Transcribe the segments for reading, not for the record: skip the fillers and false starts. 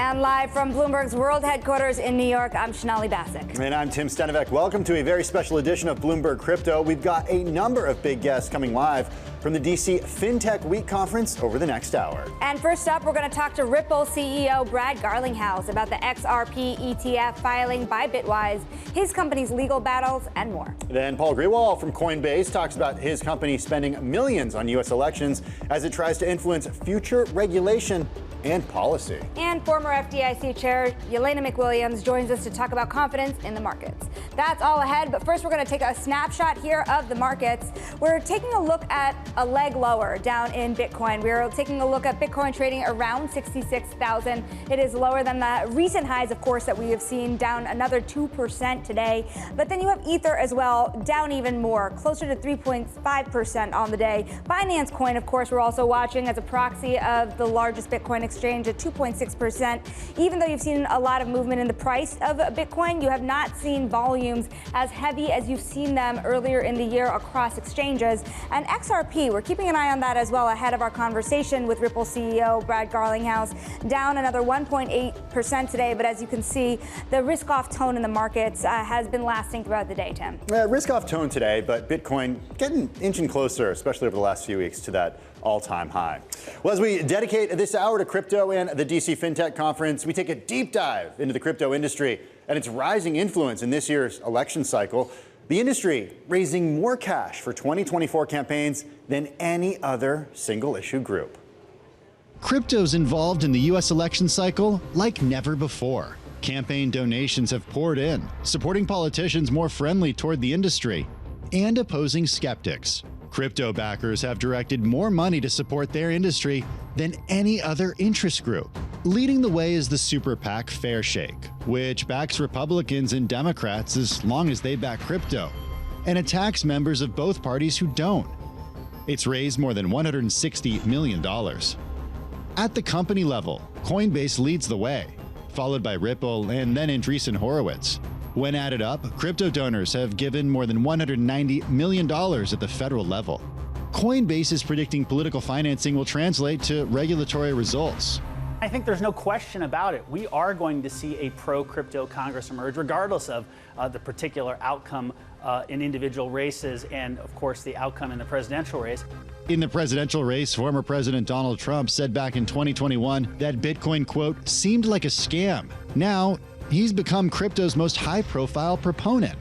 And live from Bloomberg's world headquarters in New York, I'm Shonali Bassick. And I'm Tim Stenovec. Welcome to a very special edition of Bloomberg Crypto. We've got a number of big guests coming live from the DC Fintech Week conference over the next hour. And first up, we're going to talk to Ripple CEO Brad Garlinghouse about the XRP ETF filing by Bitwise, his company's legal battles, and more. Then Paul Grewal from Coinbase talks about his company spending millions on U.S. elections as it tries to influence future regulation and policy. And former FDIC Chair Jelena McWilliams joins us to talk about confidence in the markets. That's all ahead, but first we're going to take a snapshot here of the markets. We're taking a look at a leg lower down in Bitcoin. We're taking a look at Bitcoin trading around 66,000. It is lower than the recent highs, of course, that we have seen, down another 2% today. But then you have Ether as well, down even more, closer to 3.5% on the day. Binance Coin, of course, we're also watching as a proxy of the largest Bitcoin exchange at 2.6%. Even though you've seen a lot of movement in the price of Bitcoin, you have not seen volumes as heavy as you've seen them earlier in the year across exchanges. And XRP, we're keeping an eye on that as well ahead of our conversation with Ripple CEO Brad Garlinghouse, down another 1.8% today. But as you can see, the risk-off tone in the markets has been lasting throughout the day, Tim. Risk-off tone today, but Bitcoin inching closer, especially over the last few weeks, to that all-time high. Well, as we dedicate this hour to crypto and the DC FinTech conference, we take a deep dive into the crypto industry and its rising influence in this year's election cycle. The industry raising more cash for 2024 campaigns than any other single-issue group. Crypto's involved in the U.S. election cycle like never before. Campaign donations have poured in, supporting politicians more friendly toward the industry and opposing skeptics. Crypto backers have directed more money to support their industry than any other interest group. Leading the way is the super PAC Fair Shake, which backs Republicans and Democrats as long as they back crypto, and attacks members of both parties who don't. It's raised more than $160 million. At the company level, Coinbase leads the way, followed by Ripple and then Andreessen Horowitz. When added up, crypto donors have given more than $190 million at the federal level. Coinbase is predicting political financing will translate to regulatory results. I think there's no question about it. We are going to see a pro-crypto Congress emerge, regardless of the particular outcome in individual races and, of course, the outcome in the presidential race. In the presidential race, former President Donald Trump said back in 2021 that Bitcoin, quote, seemed like a scam. Now, he's become crypto's most high-profile proponent.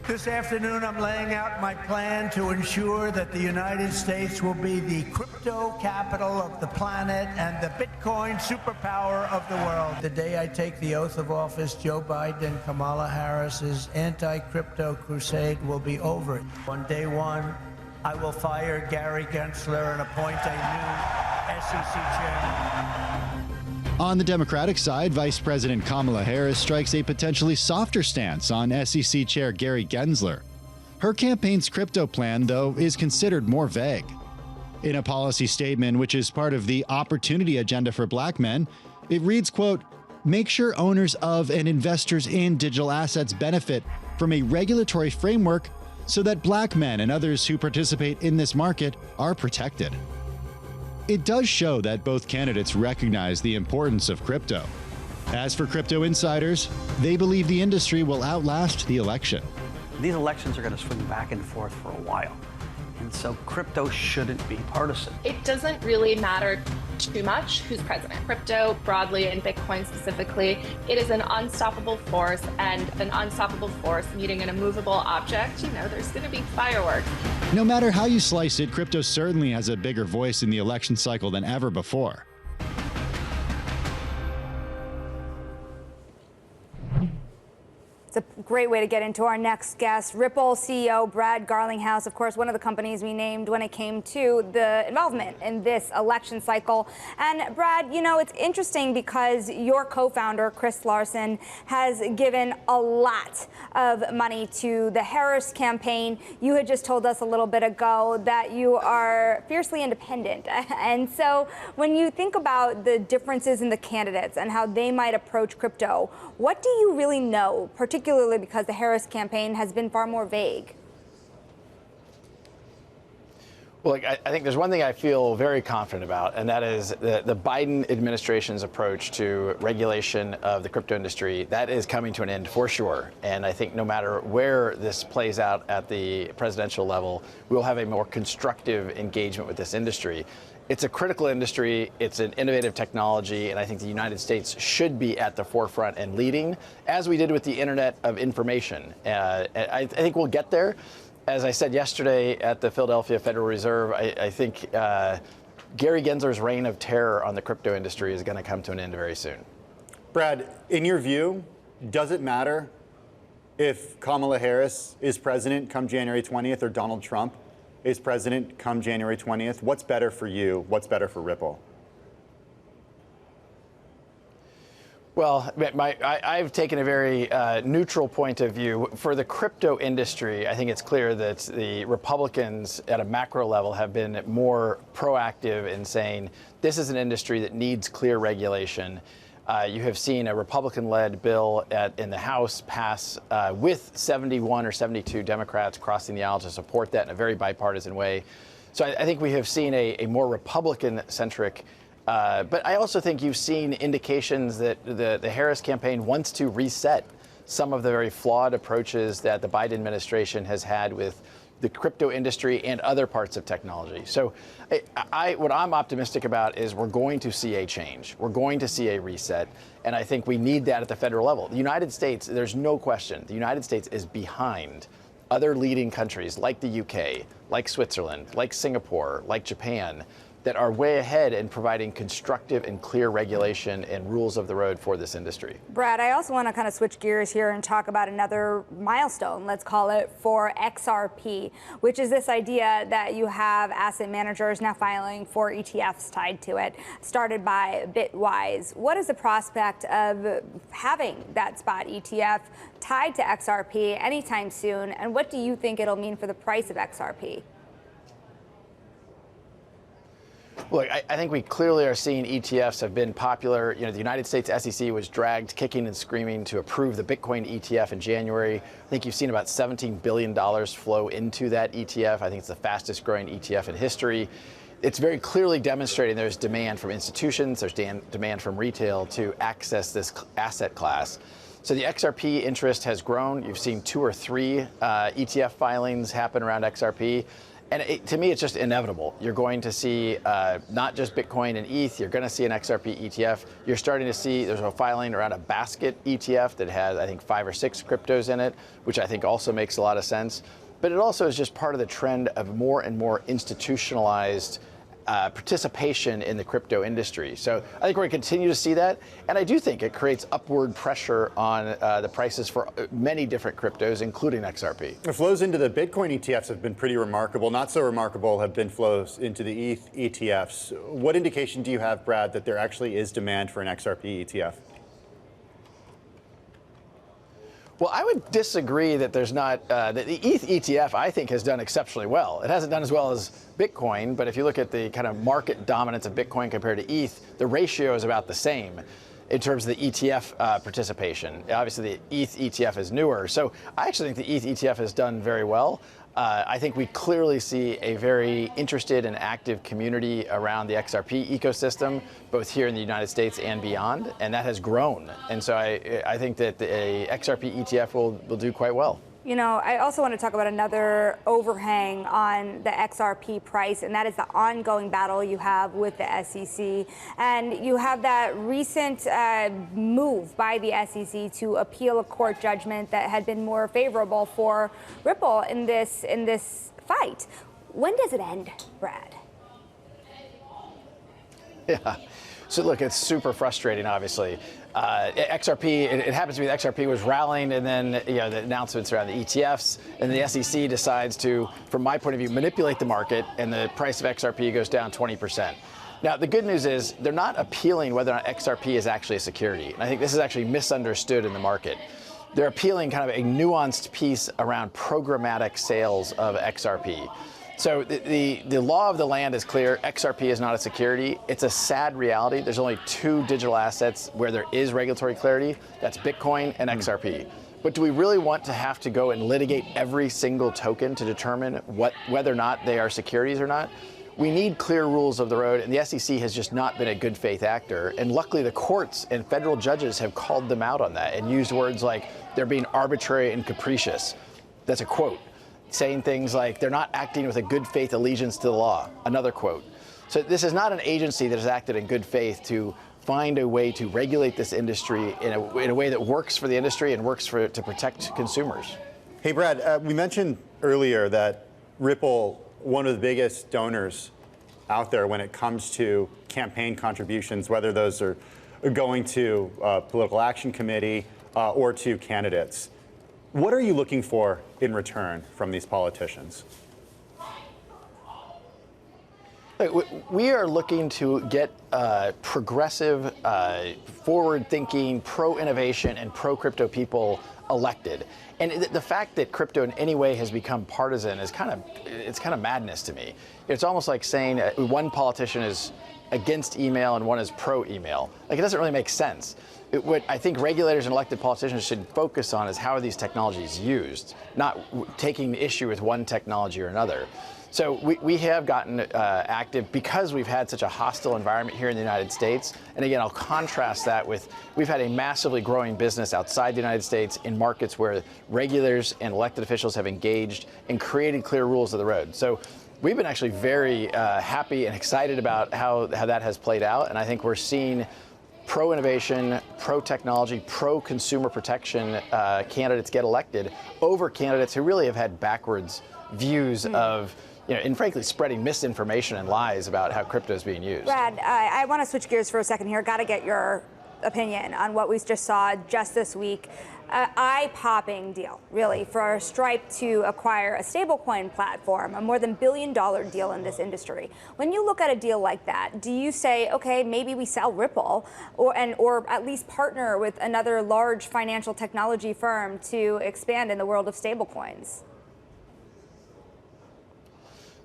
This afternoon, I'm laying out my plan to ensure that the United States will be the crypto capital of the planet and the Bitcoin superpower of the world. The day I take the oath of office, Joe Biden and Kamala Harris's anti-crypto crusade will be over. On day one, I will fire Gary Gensler and appoint a new SEC chairman. On the Democratic side, Vice President Kamala Harris strikes a potentially softer stance on SEC Chair Gary Gensler. Her campaign's crypto plan, though, is considered more vague. In a policy statement, which is part of the Opportunity Agenda for Black Men, it reads, quote, make sure owners of and investors in digital assets benefit from a regulatory framework so that Black men and others who participate in this market are protected. It does show that both candidates recognize the importance of crypto. As for crypto insiders, they believe the industry will outlast the election. These elections are going to swing back and forth for a while. And so crypto shouldn't be partisan. It doesn't really matter too much who's president. Crypto broadly and Bitcoin specifically, it is an unstoppable force, and an unstoppable force meeting an immovable object, there's going to be fireworks. No matter how you slice it, crypto certainly has a bigger voice in the election cycle than ever before. It's a great way to get into our next guest, Ripple CEO Brad Garlinghouse, of course, one of the companies we named when it came to the involvement in this election cycle. And Brad, it's interesting because your co-founder, Chris Larsen, has given a lot of money to the Harris campaign. You had just told us a little bit ago that you are fiercely independent. And so when you think about the differences in the candidates and how they might approach crypto, what do you really know, particularly because the Harris campaign has been far more vague? Well, I think there's one thing I feel very confident about, and that is the Biden administration's approach to regulation of the crypto industry. That is coming to an end for sure. And I think no matter where this plays out at the presidential level, we'll have a more constructive engagement with this industry. It's a critical industry. It's an innovative technology. And I think the United States should be at the forefront and leading, as we did with the Internet of Information. I think we'll get there. As I said yesterday at the Philadelphia Federal Reserve, I think Gary Gensler's reign of terror on the crypto industry is going to come to an end very soon. Brad, in your view, does it matter if Kamala Harris is president come January 20th or Donald Trump is president come January 20th? What's better for you? What's better for Ripple? Well, I've taken a very neutral point of view. For the crypto industry, I think it's clear that the Republicans at a macro level have been more proactive in saying this is an industry that needs clear regulation. You have seen a Republican-led bill in the House pass with 71 or 72 Democrats crossing the aisle to support that in a very bipartisan way. So I think we have seen a more Republican-centric but I also think you've seen indications that the Harris campaign wants to reset some of the very flawed approaches that the Biden administration has had with the crypto industry and other parts of technology. So what I'm optimistic about is we're going to see a change. We're going to see a reset. And I think we need that at the federal level. The United States, there's no question, the United States is behind other leading countries like the UK, like Switzerland, like Singapore, like Japan, that are way ahead in providing constructive and clear regulation and rules of the road for this industry. Brad, I also want to kind of switch gears here and talk about another milestone, let's call it, for XRP, which is this idea that you have asset managers now filing for ETFs tied to it, started by Bitwise. What is the prospect of having that spot ETF tied to XRP anytime soon, and what do you think it'll mean for the price of XRP? Look, I think we clearly are seeing ETFs have been popular. You know, the United States SEC was dragged kicking and screaming to approve the Bitcoin ETF in January. I think you've seen about $17 billion flow into that ETF. I think it's the fastest growing ETF in history. It's very clearly demonstrating there's demand from institutions, there's demand from retail to access this asset class. So the XRP interest has grown. You've seen 2 or 3 ETF filings happen around XRP. And to me, it's just inevitable. You're going to see not just Bitcoin and ETH, you're going to see an XRP ETF. You're starting to see there's a filing around a basket ETF that has, I think, 5 or 6 cryptos in it, which I think also makes a lot of sense. But it also is just part of the trend of more and more institutionalized participation in the crypto industry. So I think we're going to continue to see that. And I do think it creates upward pressure on the prices for many different cryptos, including XRP. The flows into the Bitcoin ETFs have been pretty remarkable. Not so remarkable have been flows into the ETH ETFs. What indication do you have, Brad, that there actually is demand for an XRP ETF? Well, I would disagree that there's not, the ETH ETF, I think, has done exceptionally well. It hasn't done as well as Bitcoin, but if you look at the kind of market dominance of Bitcoin compared to ETH, the ratio is about the same in terms of the ETF participation. Obviously, the ETH ETF is newer. So I actually think the ETH ETF has done very well. I think we clearly see a very interested and active community around the XRP ecosystem, both here in the United States and beyond, and that has grown. And so I think that the XRP ETF will do quite well. You know, I also want to talk about another overhang on the XRP price, and that is the ongoing battle you have with the SEC. And you have that recent move by the SEC to appeal a court judgment that had been more favorable for Ripple in this fight. When does it end, Brad? Yeah. So look, it's super frustrating, obviously. XRP, it happens to be that XRP was rallying, and then the announcements around the ETFs, and the SEC decides to, from my point of view, manipulate the market, and the price of XRP goes down 20%. Now, the good news is they're not appealing whether or not XRP is actually a security. And I think this is actually misunderstood in the market. They're appealing kind of a nuanced piece around programmatic sales of XRP. So the law of the land is clear. XRP is not a security. It's a sad reality. There's only 2 digital assets where there is regulatory clarity. That's Bitcoin and XRP. But do we really want to have to go and litigate every single token to determine whether or not they are securities or not? We need clear rules of the road, and the SEC has just not been a good faith actor. And luckily, the courts and federal judges have called them out on that and used words like they're being arbitrary and capricious. That's a quote. Saying things like they're not acting with a good faith allegiance to the law. Another quote. So this is not an agency that has acted in good faith to find a way to regulate this industry in a way that works for the industry and works to protect consumers. Hey, Brad, we mentioned earlier that Ripple, one of the biggest donors out there when it comes to campaign contributions, whether those are going to political action committee or to candidates. What are you looking for in return from these politicians? We are looking to get progressive, forward-thinking, pro-innovation, and pro-crypto people elected. And the fact that crypto in any way has become partisan is kind of madness to me. It's almost like saying one politician is against email and one is pro-email. Like, it doesn't really make sense. What I think regulators and elected politicians should focus on is how are these technologies used, not taking issue with one technology or another. So we have gotten active because we've had such a hostile environment here in the United States. And again, I'll contrast that with we've had a massively growing business outside the United States in markets where regulators and elected officials have engaged and created clear rules of the road. So we've been actually very happy and excited about how that has played out. And I think we're seeing pro-innovation, pro-technology, pro-consumer protection candidates get elected over candidates who really have had backwards views of, and frankly, spreading misinformation and lies about how crypto is being used. Brad, I want to switch gears for a second here. Got to get your opinion on what we just saw just this week. Eye-popping deal, really, for Stripe to acquire a stablecoin platform, a more than $1 billion deal in this industry. When you look at a deal like that, do you say, okay, maybe we sell Ripple, or at least partner with another large financial technology firm to expand in the world of stablecoins?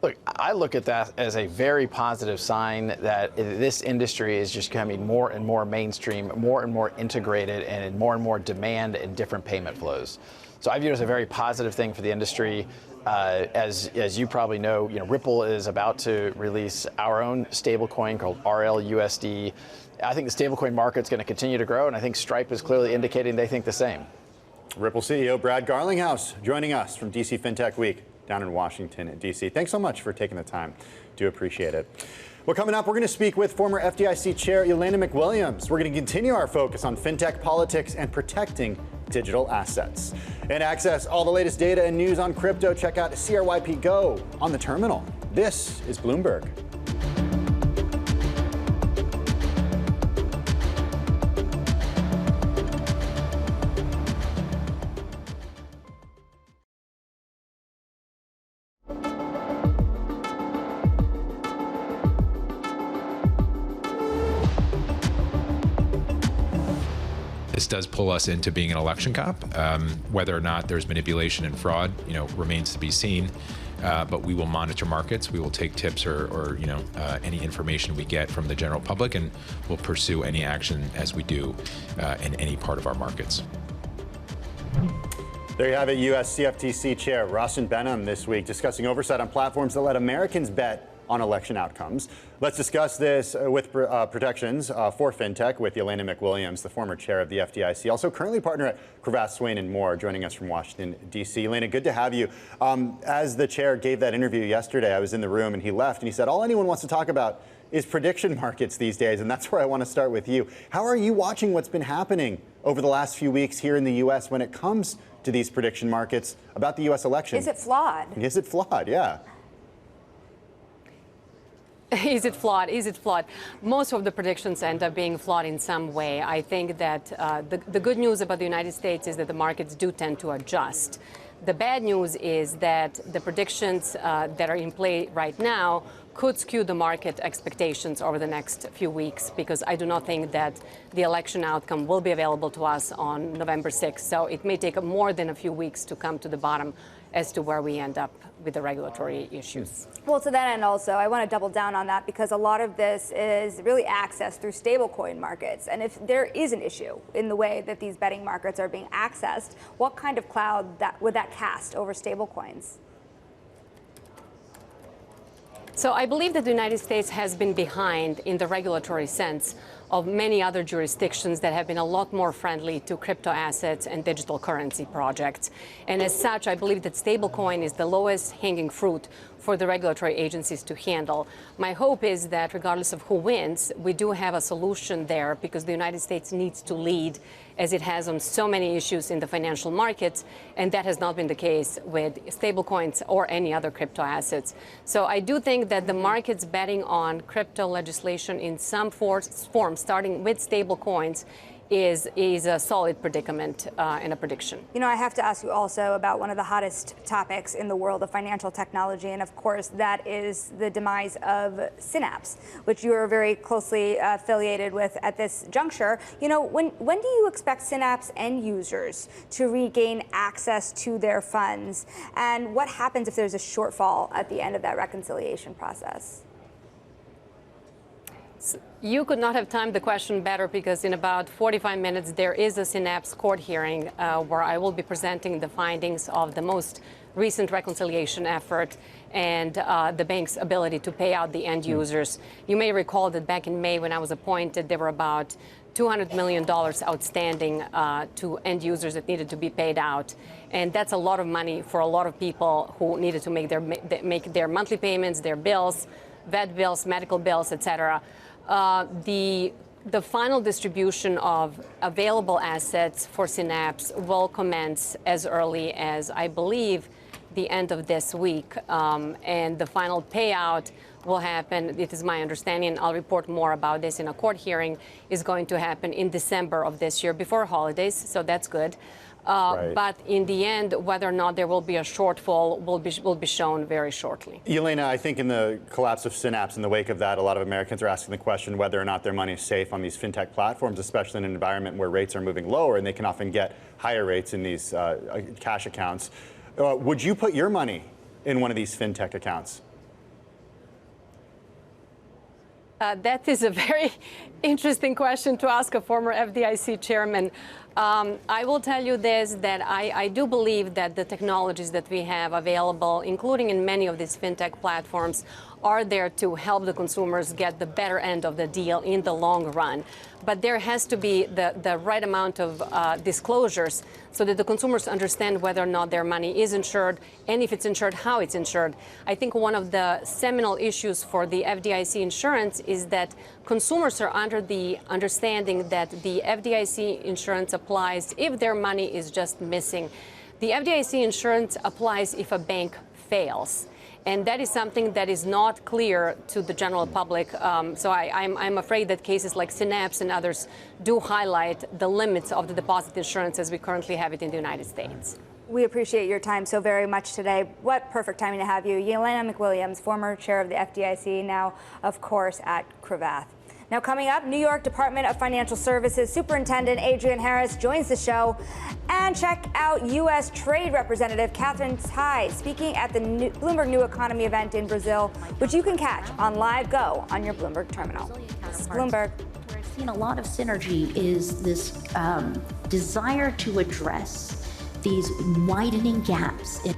Look, I look at that as a very positive sign that this industry is just becoming more and more mainstream, more and more integrated, and in more and more demand in different payment flows. So I view it as a very positive thing for the industry. As you probably know, Ripple is about to release our own stablecoin called RLUSD. I think the stablecoin market's going to continue to grow, and I think Stripe is clearly indicating they think the same. Ripple CEO Brad Garlinghouse joining us from DC FinTech Week down in Washington, D.C. Thanks so much for taking the time. Do appreciate it. Well, coming up, we're going to speak with former FDIC Chair Jelena McWilliams. We're going to continue our focus on fintech politics and protecting digital assets. And access all the latest data and news on crypto, check out CRYP Go on the terminal. This is Bloomberg. This does pull us into being an election cop. Whether or not there's manipulation and fraud, remains to be seen. But we will monitor markets. We will take tips or any information we get from the general public, and we'll pursue any action as we do in any part of our markets. There you have it, U.S. CFTC Chair Rostin Behnam this week discussing oversight on platforms that let Americans bet on election outcomes. Let's discuss this with protections for fintech with Jelena McWilliams, the former chair of the FDIC, also currently partner at Cravath, Swaine and more, joining us from Washington, D.C. Jelena, good to have you. As the chair gave that interview yesterday, I was in the room and he left and he said, all anyone wants to talk about is prediction markets these days, and that's where I want to start with you. How are you watching what's been happening over the last few weeks here in the U.S. when it comes to these prediction markets about the U.S. election? Is it flawed? Is it flawed? Yeah. Is it flawed? Is it flawed? Most of the predictions end up being flawed in some way. I think that the good news about the United States is that the markets do tend to adjust. The bad news is that the predictions that are in play right now could skew the market expectations over the next few weeks, because I do not think that the election outcome will be available to us on November 6th. So it may take more than a few weeks to come to the bottom as to where we end up with the regulatory issues. Well, to that end also, I want to double down on that because a lot of this is really accessed through stablecoin markets. And if there is an issue in the way that these betting markets are being accessed, what kind of cloud would that cast over stablecoins? So I believe that the United States has been behind in the regulatory sense of many other jurisdictions that have been a lot more friendly to crypto assets and digital currency projects. And as such, I believe that stablecoin is the lowest hanging fruit for the regulatory agencies to handle. My hope is that regardless of who wins, we do have a solution there because the United States needs to lead as it has on so many issues in the financial markets, and that has not been the case with stablecoins or any other crypto assets. So I do think that the market's betting on crypto legislation in some form, starting with stablecoins, is a solid predicament and a prediction. You know, I have to ask you also about one of the hottest topics in the world of financial technology, and of course that is the demise of Synapse, which you are very closely affiliated with at this juncture. You know, when do you expect Synapse end users to regain access to their funds, and what happens if there's a shortfall at the end of that reconciliation process? You could not have timed the question better because in about 45 minutes there is a Synapse court hearing where I will be presenting the findings of the most recent reconciliation effort and the bank's ability to pay out the end users. You may recall that back in May when I was appointed, there were about $200 million outstanding to end users that needed to be paid out. And that's a lot of money for a lot of people who needed to make their monthly payments, their bills, vet bills, medical bills, etc. The final distribution of available assets for Synapse will commence as early as, I believe, the end of this week. And the final payout will happen, it is my understanding, and I'll report more about this in a court hearing, is going to happen in December of this year, before holidays, so that's good. Right. But in the end, whether or not there will be a shortfall will be shown very shortly. Jelena, I think in the collapse of Synapse, in the wake of that, a lot of Americans are asking the question whether or not their money is safe on these fintech platforms, especially in an environment where rates are moving lower and they can often get higher rates in these cash accounts. Would you put your money in one of these fintech accounts? That is a very interesting question to ask a former FDIC chairman. I will tell you this, that I do believe that the technologies that we have available, including in many of these fintech platforms, are there to help the consumers get the better end of the deal in the long run. But there has to be the right amount of disclosures so that the consumers understand whether or not their money is insured, and if it's insured, how it's insured. I think one of the seminal issues for the FDIC insurance is that consumers are under the understanding that the FDIC insurance applies if their money is just missing. The FDIC insurance applies if a bank fails. And that is something that is not clear to the general public. So I'm afraid that cases like Synapse and others do highlight the limits of the deposit insurance as we currently have it in the United States. We appreciate your time so very much today. What perfect timing to have you. Jelena McWilliams, former chair of the FDIC, now, of course, at Cravath. Now coming up, New York Department of Financial Services Superintendent Adrienne Harris joins the show. And check out U.S. Trade Representative Catherine Tai speaking at the Bloomberg New Economy event in Brazil, which you can catch on Live Go on your Bloomberg terminal. This is Bloomberg. Where I've seen a lot of synergy is this desire to address these widening gaps in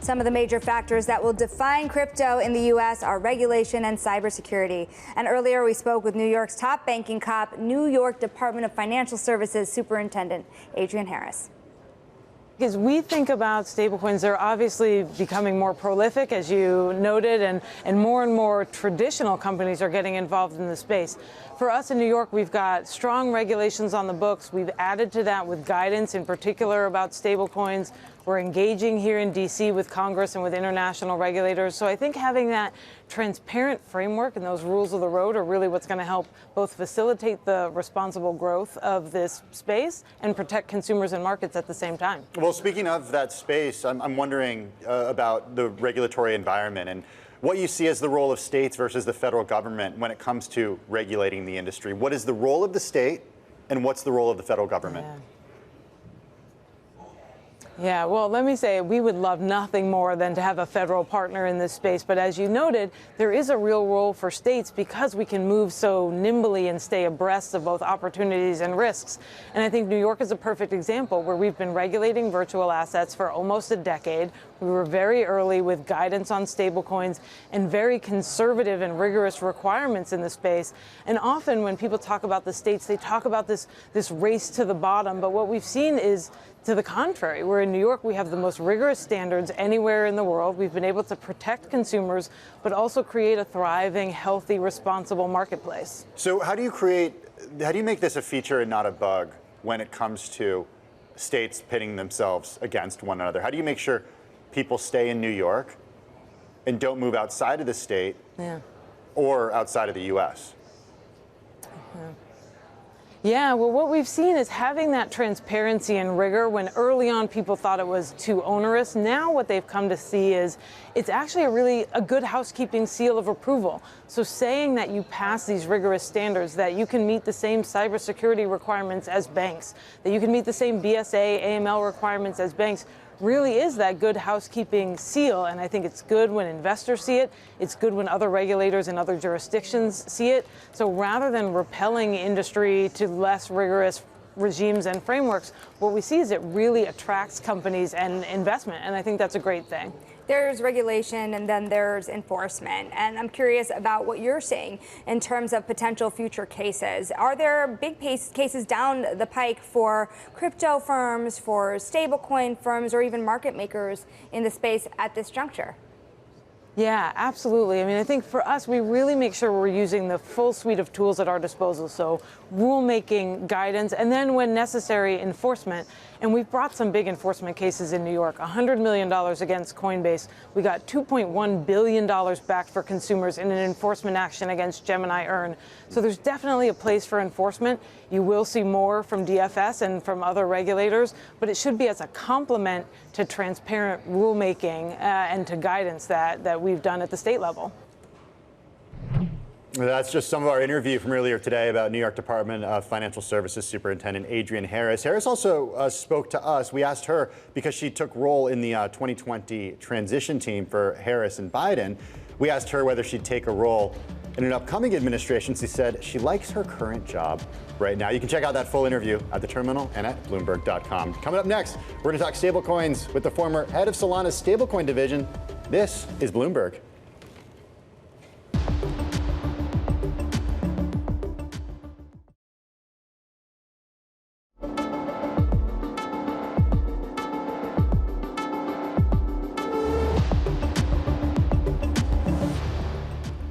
Some of the major factors that will define crypto in the U.S. are regulation and cybersecurity. And earlier we spoke with New York's top banking cop, New York Department of Financial Services Superintendent Adrienne Harris. As we think about stablecoins, they're obviously becoming more prolific, as you noted, and more traditional companies are getting involved in the space. For us in New York, we've got strong regulations on the books. We've added to that with guidance, in particular about stablecoins. We're engaging here in D.C. with Congress and with international regulators. So I think having that transparent framework and those rules of the road are really what's going to help both facilitate the responsible growth of this space and protect consumers and markets at the same time. Well, speaking of that space, I'm wondering about the regulatory environment. And what you see as the role of states versus the federal government when it comes to regulating the industry. What is the role of the state, and what's the role of the federal government? Yeah, well, let me say we would love nothing more than to have a federal partner in this space. But as you noted, there is a real role for states because we can move so nimbly and stay abreast of both opportunities and risks. And I think New York is a perfect example where we've been regulating virtual assets for almost a decade. We were very early with guidance on stablecoins and very conservative and rigorous requirements in the space. And often when people talk about the states, they talk about this race to the bottom. But what we've seen is to the contrary. We're in New York, we have the most rigorous standards anywhere in the world. We've been able to protect consumers, but also create a thriving, healthy, responsible marketplace. So how do you make this a feature and not a bug when it comes to states pitting themselves against one another? How do you make sure people stay in New York and don't move outside of the state or outside of the U.S.? Yeah, well, what we've seen is having that transparency and rigor when early on people thought it was too onerous. Now what they've come to see is it's actually a good housekeeping seal of approval. So saying that you pass these rigorous standards, that you can meet the same cybersecurity requirements as banks, that you can meet the same BSA, AML requirements as banks, really is that good housekeeping seal. And I think it's good when investors see it. It's good when other regulators in other jurisdictions see it. So rather than repelling industry to less rigorous regimes and frameworks, what we see is it really attracts companies and investment. And I think that's a great thing. There's regulation and then there's enforcement. And I'm curious about what you're seeing in terms of potential future cases. Are there big cases down the pike for crypto firms, for stablecoin firms, or even market makers in the space at this juncture? Yeah, absolutely. I mean, I think for us, we really make sure we're using the full suite of tools at our disposal. So rulemaking, guidance, and then when necessary, enforcement. And we've brought some big enforcement cases in New York, $100 million against Coinbase. We got $2.1 billion back for consumers in an enforcement action against Gemini Earn. So there's definitely a place for enforcement. You will see more from DFS and from other regulators, but it should be as a complement to transparent rulemaking and to guidance that we've done at the state level. That's just some of our interview from earlier today about New York Department of Financial Services Superintendent Adrienne Harris. Harris also spoke to us. We asked her, because she took role in the 2020 transition team for Harris and Biden, we asked her whether she'd take a role in an upcoming administration. She said she likes her current job right now. You can check out that full interview at the terminal and at Bloomberg.com. Coming up next, we're going to talk stablecoins with the former head of Solana's stablecoin division. This is Bloomberg.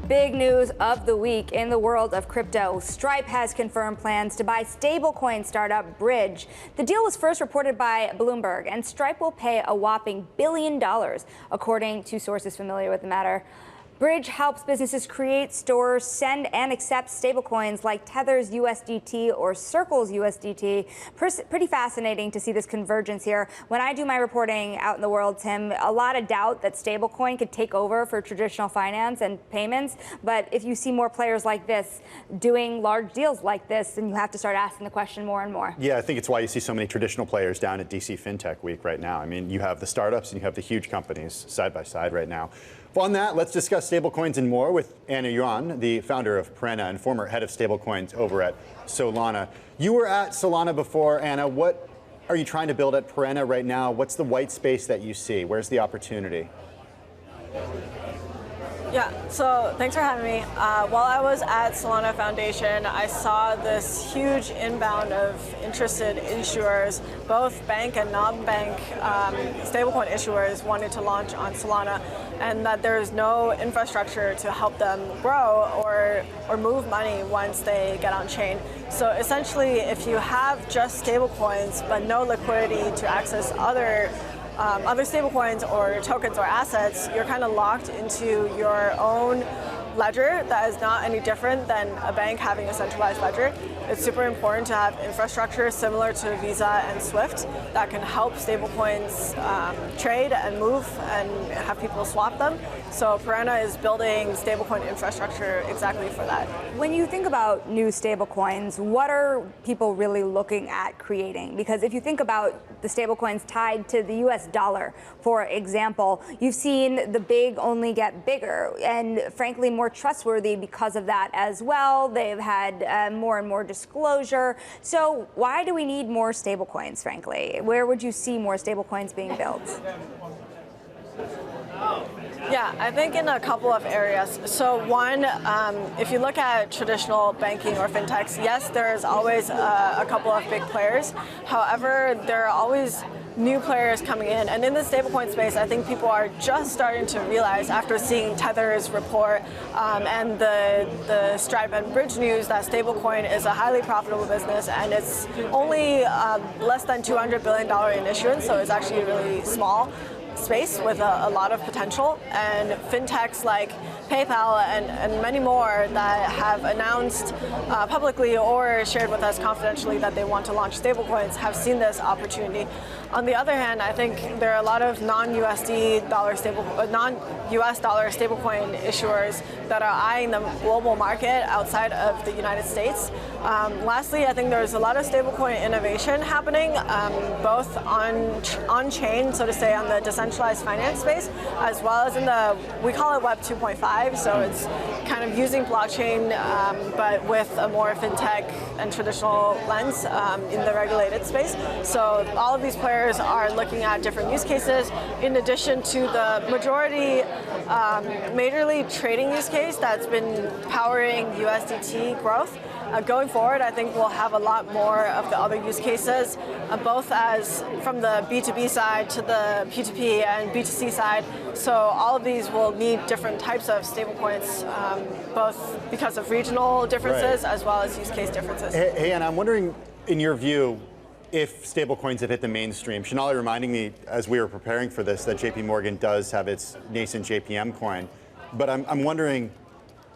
Big news of the week in the world of crypto. Stripe has confirmed plans to buy stablecoin startup Bridge. The deal was first reported by Bloomberg, and Stripe will pay a whopping $1 billion, according to sources familiar with the matter. Bridge helps businesses create, store, send, and accept stablecoins like Tether's USDT or Circle's USDT. Pretty fascinating to see this convergence here. When I do my reporting out in the world, Tim, a lot of doubt that stablecoin could take over for traditional finance and payments. But if you see more players like this doing large deals like this, then you have to start asking the question more and more. Yeah, I think it's why you see so many traditional players down at DC Fintech Week right now. I mean, you have the startups and you have the huge companies side by side right now. On that, let's discuss stablecoins and more with Anna Yuan, the founder of Perena and former head of stablecoins over at Solana. You were at Solana before, Anna. What are you trying to build at Perena right now? What's the white space that you see? Where's the opportunity? Yeah, so thanks for having me. While I was at Solana Foundation, I saw this huge inbound of interested issuers, both bank and non-bank stablecoin issuers wanted to launch on Solana, and that there's no infrastructure to help them grow or move money once they get on chain. So essentially, if you have just stablecoins but no liquidity to access other stablecoins or tokens or assets, you're kind of locked into your own ledger that is not any different than a bank having a centralized ledger. it's super important to have infrastructure similar to Visa and SWIFT that can help stablecoins trade and move and have people swap them. So Perena is building stablecoin infrastructure exactly for that. When you think about new stablecoins, what are people really looking at creating? Because if you think about the stablecoins tied to the US dollar, for example, you've seen the big only get bigger and frankly more trustworthy because of that as well. They've had more and more disclosure. So why do we need more stablecoins, frankly? Where would you see more stablecoins being built? Yeah, I think in a couple of areas. So one, if you look at traditional banking or fintechs, yes, there's always a couple of big players. However, there are always new players coming in. And in the stablecoin space, I think people are just starting to realize after seeing Tether's report and the Stripe and Bridge news that stablecoin is a highly profitable business and it's only less than $200 billion in issuance, so it's actually really small space with a lot of potential, and fintechs like PayPal and many more that have announced publicly or shared with us confidentially that they want to launch stablecoins have seen this opportunity. On the other hand, I think there are a lot of non-US dollar stablecoin issuers that are eyeing the global market outside of the United States. Lastly, I think there's a lot of stablecoin innovation happening, both on-chain, so to say, on the decentralized finance space, as well as in the, we call it Web 2.5, so it's kind of using blockchain, but with a more fintech and traditional lens in the regulated space. So all of these players are looking at different use cases, in addition to the majority majorly trading use case that's been powering USDT growth. Going forward, I think we'll have a lot more of the other use cases, both as from the B2B side to the P2P and B2C side. So all of these will need different types of stablecoins, both because of regional differences as well as use case differences. Hey, and I'm wondering, in your view, if stablecoins have hit the mainstream. Shonali reminding me as we were preparing for this that JP Morgan does have its nascent JPM coin. But I'm wondering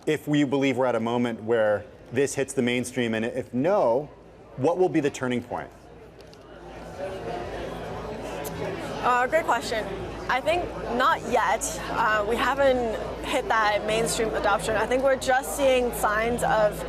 if we believe we're at a moment where this hits the mainstream, and if no, what will be the turning point? Great question. I think not yet. We haven't hit that mainstream adoption. I think we're just seeing signs of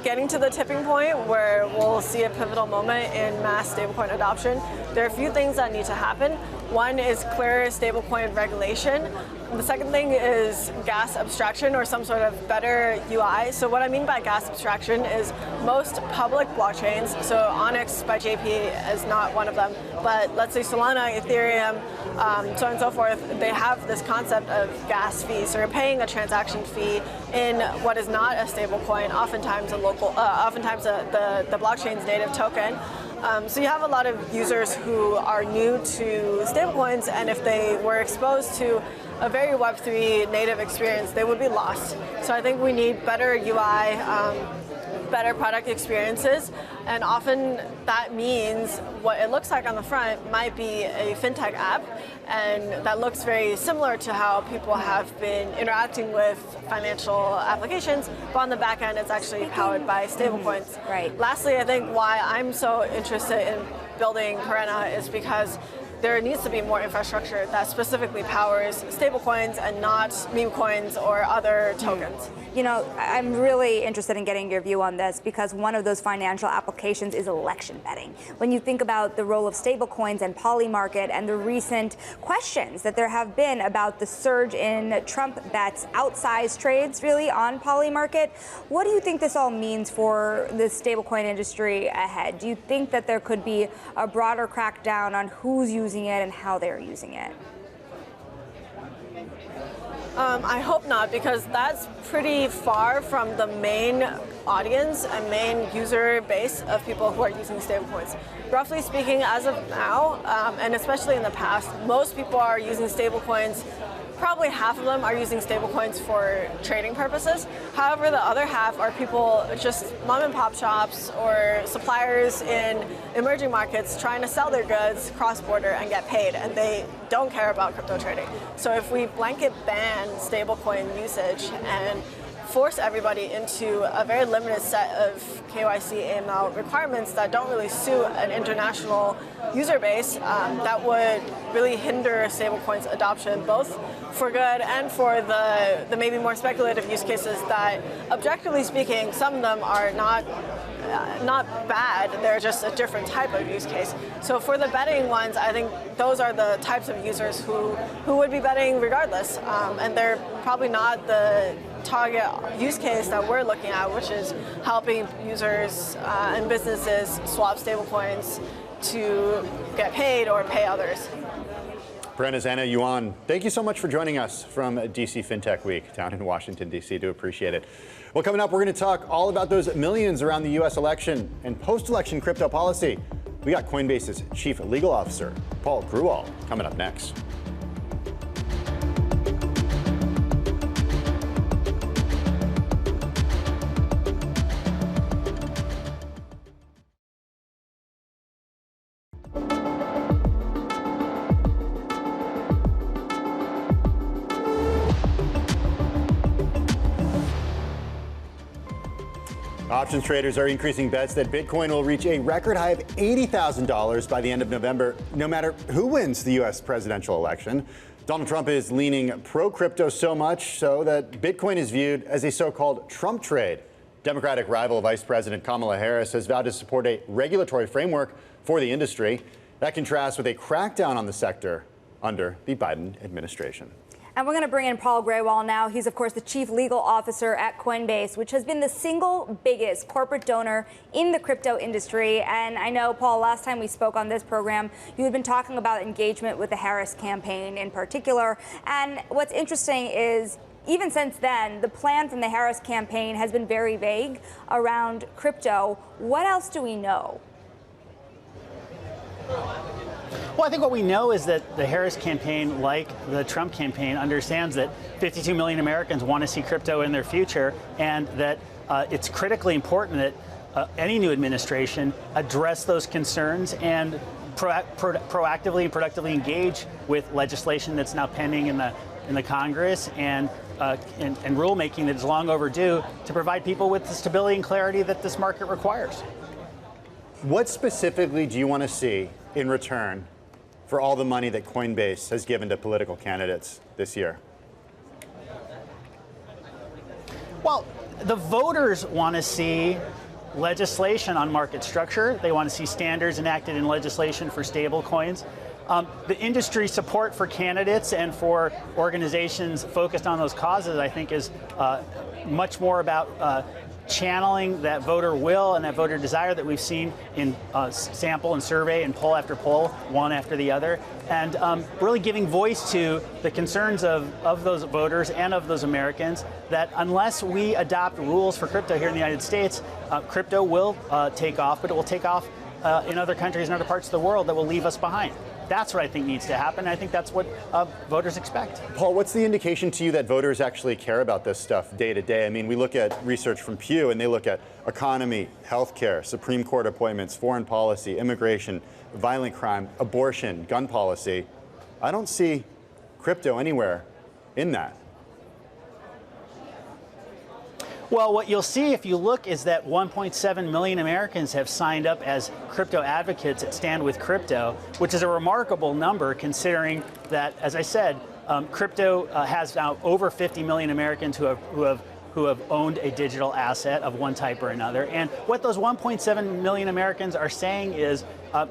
getting to the tipping point where we'll see a pivotal moment in mass stablecoin adoption. There are a few things that need to happen. One is clear stablecoin regulation. The second thing is gas abstraction or some sort of better UI. So what I mean by gas abstraction is most public blockchains, so Onyx by JP is not one of them, but let's say Solana, Ethereum, so on and so forth, they have this concept of gas fees. So you're paying a transaction fee in what is not a stablecoin, oftentimes the blockchain's native token. So you have a lot of users who are new to stablecoins, and if they were exposed to a very Web3 native experience, they would be lost. So I think we need better UI, better product experiences, and often that means what it looks like on the front might be a fintech app, and that looks very similar to how people have been interacting with financial applications, but on the back end it's actually powered by stablecoins. Right. Lastly, I think why I'm so interested in building Perena is because there needs to be more infrastructure that specifically powers stablecoins and not meme coins or other tokens. You know, I'm really interested in getting your view on this because one of those financial applications is election betting. When you think about the role of stablecoins and Polymarket and the recent questions that there have been about the surge in Trump bets, outsized trades really on Polymarket, what do you think this all means for the stablecoin industry ahead? Do you think that there could be a broader crackdown on who's using it and how they're using it? I hope not, because that's pretty far from the main audience and main user base of people who are using stablecoins. Roughly speaking, as of now, and especially in the past, most people are using stablecoins. Probably half of them are using stablecoins for trading purposes. However, the other half are people, just mom and pop shops or suppliers in emerging markets trying to sell their goods cross-border and get paid, and they don't care about crypto trading. So if we blanket ban stablecoin usage and force everybody into a very limited set of KYC AML requirements that don't really suit an international user base, that would really hinder stablecoins adoption, both for good and for the maybe more speculative use cases that, objectively speaking, some of them are not bad, they're just a different type of use case. So for the betting ones, I think those are the types of users who would be betting regardless, and they're probably not the target use case that we're looking at, which is helping users and businesses swap stablecoins to get paid or pay others. Perena's Anna Yuan, thank you so much for joining us from DC FinTech Week down in Washington, D.C. Do appreciate it. Well, coming up, we're going to talk all about those millions around the U.S. election and post-election crypto policy. We got Coinbase's Chief Legal Officer, Paul Grewal, coming up next. Options traders are increasing bets that Bitcoin will reach a record high of $80,000 by the end of November, no matter who wins the U.S. presidential election. Donald Trump is leaning pro-crypto so much so that Bitcoin is viewed as a so-called Trump trade. Democratic rival Vice President Kamala Harris has vowed to support a regulatory framework for the industry. That contrasts with a crackdown on the sector under the Biden administration. And we're going to bring in Paul Grewal now. He's, of course, the Chief Legal Officer at Coinbase, which has been the single biggest corporate donor in the crypto industry. And I know, Paul, last time we spoke on this program, you had been talking about engagement with the Harris campaign in particular. And what's interesting is, even since then, the plan from the Harris campaign has been very vague around crypto. What else do we know? Well, I think what we know is that the Harris campaign, like the Trump campaign, understands that 52 million Americans want to see crypto in their future, and that it's critically important that any new administration address those concerns and proactively and productively engage with legislation that's now pending in the Congress and rulemaking that is long overdue to provide people with the stability and clarity that this market requires. What specifically do you want to see in return for all the money that Coinbase has given to political candidates this year? Well, the voters want to see legislation on market structure. They want to see standards enacted in legislation for stable coins. The industry support for candidates and for organizations focused on those causes, I think, is much more about channeling that voter will and that voter desire that we've seen in sample and survey and poll after poll, one after the other, and really giving voice to the concerns of those voters and of those Americans that unless we adopt rules for crypto here in the United States, crypto will take off, but it will take off in other countries and other parts of the world that will leave us behind. That's what I think needs to happen. I think that's what voters expect. Paul, what's the indication to you that voters actually care about this stuff day to day? I mean, we look at research from Pew, and they look at economy, healthcare, Supreme Court appointments, foreign policy, immigration, violent crime, abortion, gun policy. I don't see crypto anywhere in that. Well, what you'll see if you look is that 1.7 million Americans have signed up as crypto advocates at Stand With Crypto, which is a remarkable number considering that, as I said, crypto has now over 50 million Americans who have owned a digital asset of one type or another. And what those 1.7 million Americans are saying is,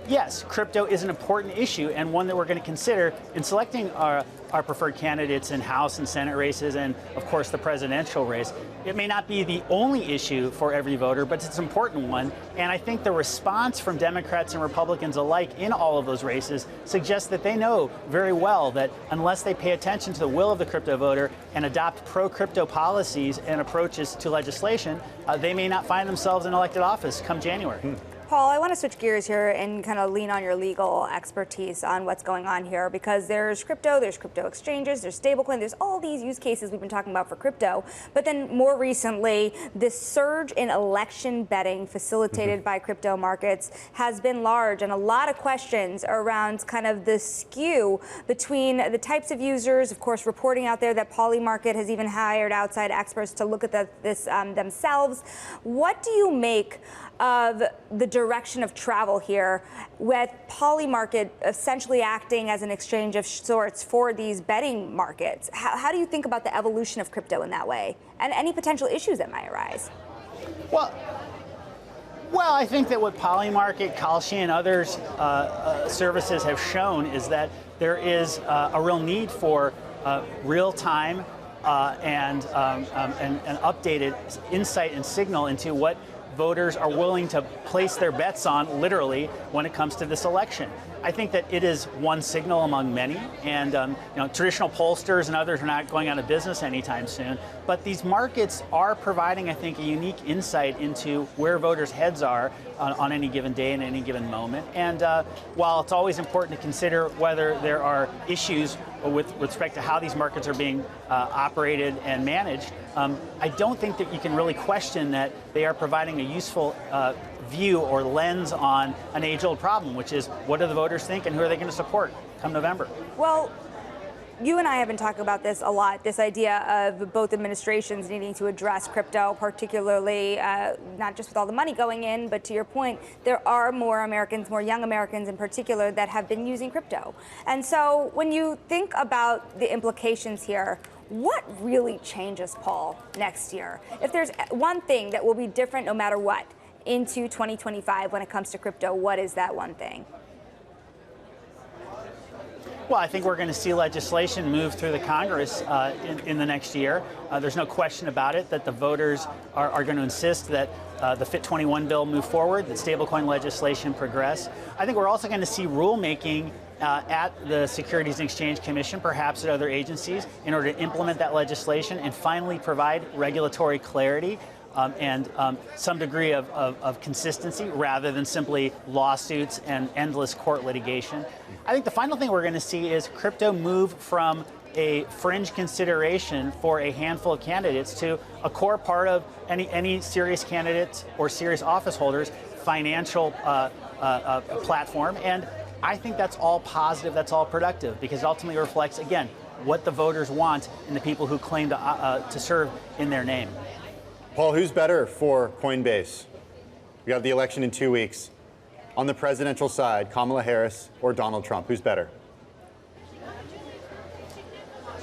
yes, crypto is an important issue and one that we're going to consider in selecting our preferred candidates in House and Senate races and, of course, the presidential race. It may not be the only issue for every voter, but it's an important one. And I think the response from Democrats and Republicans alike in all of those races suggests that they know very well that unless they pay attention to the will of the crypto voter and adopt pro-crypto policies and approaches to legislation, they may not find themselves in elected office come January. Paul, I want to switch gears here and kind of lean on your legal expertise on what's going on here, because there's crypto exchanges, there's stablecoin, there's all these use cases we've been talking about for crypto. But then more recently, this surge in election betting facilitated by crypto markets has been large, and a lot of questions around kind of the skew between the types of users, of course, reporting out there that Polymarket has even hired outside experts to look at this themselves. What do you make of the direction of travel here, with Polymarket essentially acting as an exchange of sorts for these betting markets? How do you think about the evolution of crypto in that way, and any potential issues that might arise? Well, I think that what Polymarket, Kalshi, and others services have shown is that there is a real need for real-time and updated insight and signal into what voters are willing to place their bets on, literally, when it comes to this election. I think that it is one signal among many, and traditional pollsters and others are not going out of business anytime soon. But these markets are providing, I think, a unique insight into where voters' heads are on any given day and any given moment. And while it's always important to consider whether there are issues with respect to how these markets are being operated and managed, I don't think that you can really question that they are providing a useful view or lens on an age-old problem, which is what do the voters think and who are they going to support come November? Well, you and I have been talking about this a lot, this idea of both administrations needing to address crypto, particularly not just with all the money going in, but to your point, there are more Americans, more young Americans in particular, that have been using crypto. And so when you think about the implications here, what really changes, Paul, next year? If there's one thing that will be different no matter what into 2025 when it comes to crypto, what is that one thing? Well, I think we're going to see legislation move through the Congress in the next year. There's no question about it that the voters are going to insist that the FIT 21 bill move forward, that stablecoin legislation progress. I think we're also going to see rulemaking at the Securities and Exchange Commission, perhaps at other agencies, in order to implement that legislation and finally provide regulatory clarity and some degree of consistency rather than simply lawsuits and endless court litigation. I think the final thing we're going to see is crypto move from a fringe consideration for a handful of candidates to a core part of any serious candidates or serious office holders' financial platform. And I think that's all positive, that's all productive, because it ultimately reflects, again, what the voters want in the people who claim to serve in their name. Paul, who's better for Coinbase? We have the election in 2 weeks. On the presidential side, Kamala Harris or Donald Trump? Who's better?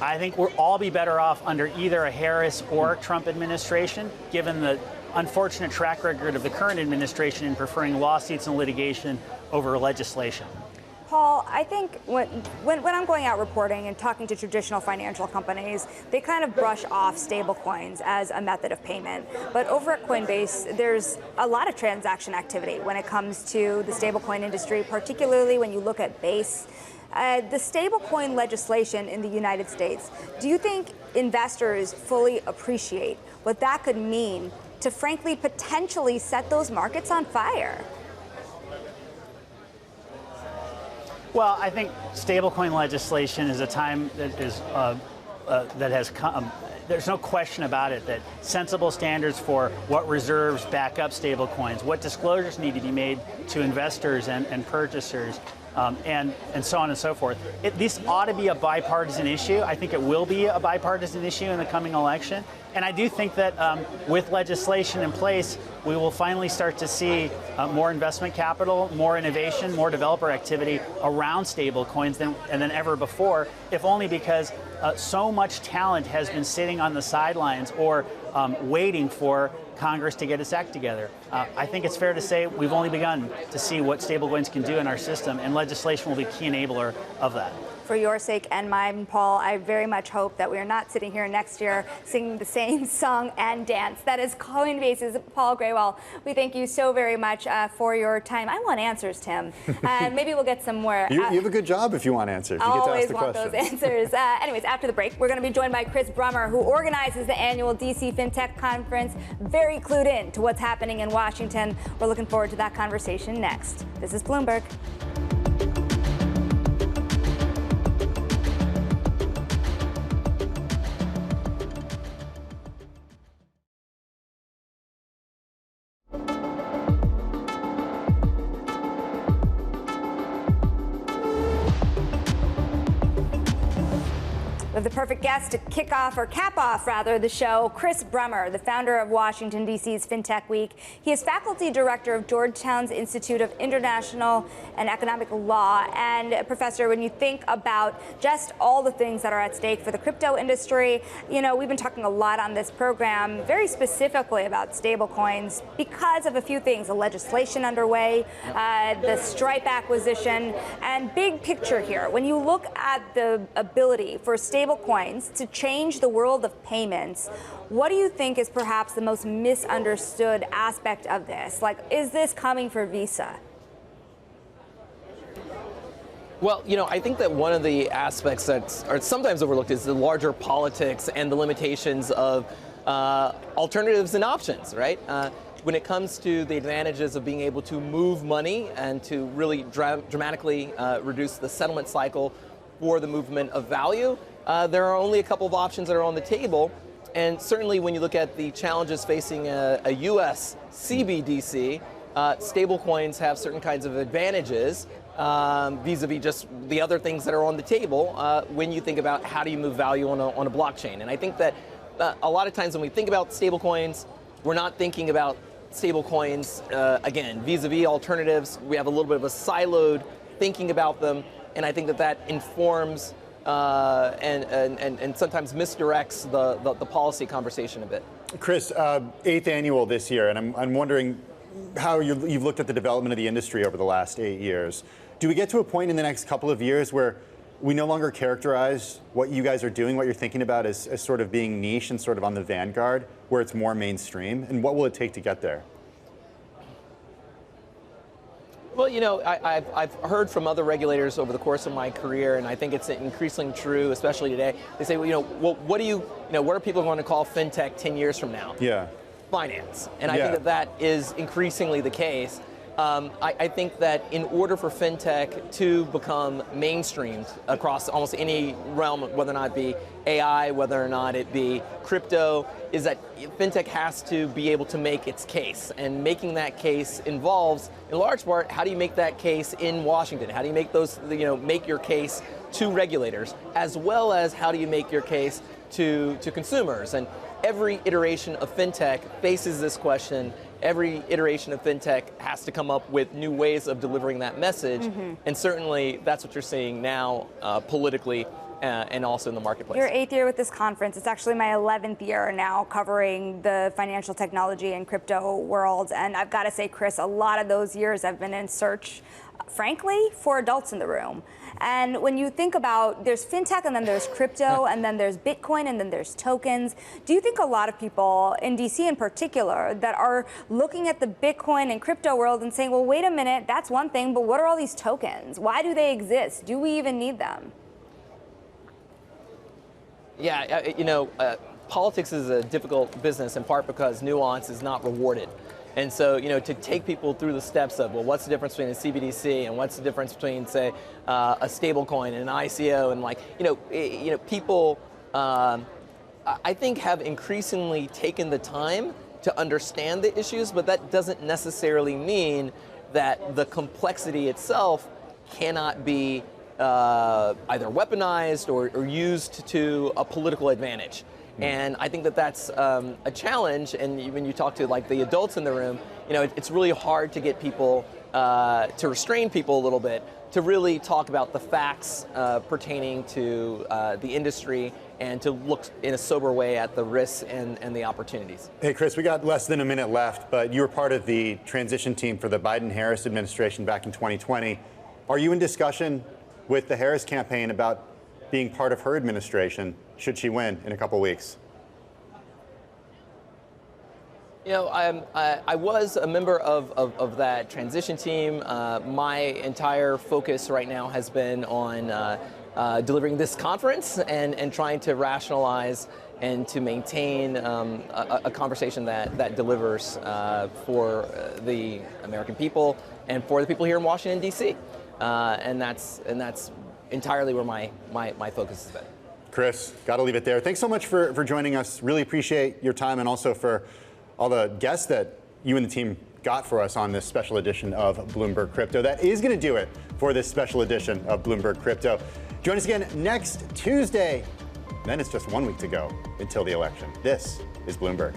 I think we'll all be better off under either a Harris or Trump administration, given the unfortunate track record of the current administration in preferring lawsuits and litigation over legislation. Paul, I think when I'm going out reporting and talking to traditional financial companies, they kind of brush off stablecoins as a method of payment. But over at Coinbase, there's a lot of transaction activity when it comes to the stablecoin industry, particularly when you look at Base. The stablecoin legislation in the United States, do you think investors fully appreciate what that could mean to, frankly, potentially set those markets on fire? Well, I think stablecoin legislation is a time that is that has come. There's no question about it that sensible standards for what reserves back up stablecoins, what disclosures need to be made to investors and purchasers, and so on and so forth. This ought to be a bipartisan issue. I think it will be a bipartisan issue in the coming election. And I do think that with legislation in place, we will finally start to see more investment capital, more innovation, more developer activity around stablecoins than ever before, if only because so much talent has been sitting on the sidelines or waiting for Congress to get its act together. I think it's fair to say we've only begun to see what stablecoins can do in our system, and legislation will be a key enabler of that. for your sake and mine, Paul, I very much hope that we are not sitting here next year singing the same song and dance. That is Coinbase's Paul Grewal. We thank you so very much for your time. I want answers, Tim. Maybe we'll get some more. You have a good job if you want answers. You get to ask the want those answers. Anyways, after the break, we're going to be joined by Chris Brummer, who organizes the annual DC Fintech Conference. Very clued in to what's happening in Washington. We're looking forward to that conversation next. This is Bloomberg. We have the perfect guest to kick off, or cap off rather, the show, Chris Brummer, the founder of Washington, D.C.'s FinTech Week. He is faculty director of Georgetown's Institute of International and Economic Law. And Professor, when you think about just all the things that are at stake for the crypto industry, you know, we've been talking a lot on this program, very specifically about stablecoins because of a few things, the legislation underway, the Stripe acquisition, and big picture here. When you look at the ability for stablecoins to change the world of payments, what do you think is perhaps the most misunderstood aspect of this? Like, is this coming for Visa? Well, you know, I think that one of the aspects that are sometimes overlooked is the larger politics and the limitations of alternatives and options, right? When it comes to the advantages of being able to move money and to really dramatically reduce the settlement cycle for the movement of value, there are only a couple of options that are on the table. And certainly when you look at the challenges facing a US CBDC, stablecoins have certain kinds of advantages vis-a-vis just the other things that are on the table when you think about how do you move value on a blockchain. And I think that a lot of times when we think about stablecoins, we're not thinking about stablecoins, again, vis-a-vis alternatives. We have a little bit of a siloed thinking about them. And I think that that informs and sometimes misdirects the policy conversation a bit. Chris, 8th annual this year, and I'm wondering how you've looked at the development of the industry over the last 8 years. Do we get to a point in the next couple of years where we no longer characterize what you guys are doing, what you're thinking about as sort of being niche and sort of on the vanguard, where it's more mainstream? And what will it take to get there? Well, you know, I've heard from other regulators over the course of my career, and I think it's increasingly true, especially today. They say, well, you know, what are people going to call fintech 10 years from now? Yeah. Finance. And I think that is increasingly the case. I think that in order for fintech to become mainstreamed across almost any realm, whether or not it be AI, whether or not it be crypto, is that fintech has to be able to make its case. And making that case involves, in large part, how do you make that case in Washington? How do you make those, make your case to regulators, as well as how do you make your case to consumers? And every iteration of fintech faces this question. Every iteration of fintech has to come up with new ways of delivering that message. Mm-hmm. And certainly that's what you're seeing now politically and also in the marketplace. Your 8th year with this conference. It's actually my 11th year now covering the financial technology and crypto world. And I've got to say, Chris, a lot of those years I've been in search, frankly, for adults in the room. And when you think about, there's fintech and then there's crypto and then there's Bitcoin and then there's tokens. Do you think a lot of people in DC in particular that are looking at the Bitcoin and crypto world and saying, well, wait a minute, that's one thing, but what are all these tokens? Why do they exist? Do we even need them? Yeah, politics is a difficult business in part because nuance is not rewarded. And so, to take people through the steps of, well, what's the difference between a CBDC and what's the difference between, say, a stablecoin and an ICO, and people, I think, have increasingly taken the time to understand the issues, but that doesn't necessarily mean that the complexity itself cannot be either weaponized or used to a political advantage. And I think that that's a challenge. And when you talk to the adults in the room, it's really hard to get people to restrain people a little bit to really talk about the facts pertaining to the industry and to look in a sober way at the risks and the opportunities. Hey, Chris, we got less than a minute left, but you were part of the transition team for the Biden-Harris administration back in 2020. Are you in discussion with the Harris campaign about being part of her administration should she win in a couple weeks? You know, I was a member of that transition team. My entire focus right now has been on delivering this conference and trying to rationalize and to maintain a conversation that delivers for the American people and for the people here in Washington, D.C. And that's entirely where my focus has been. Chris, got to leave it there. Thanks so much for joining us. Really appreciate your time, and also for all the guests that you and the team got for us on this special edition of Bloomberg Crypto. That is going to do it for this special edition of Bloomberg Crypto. Join us again next Tuesday. Then it's just 1 week to go until the election. This is Bloomberg.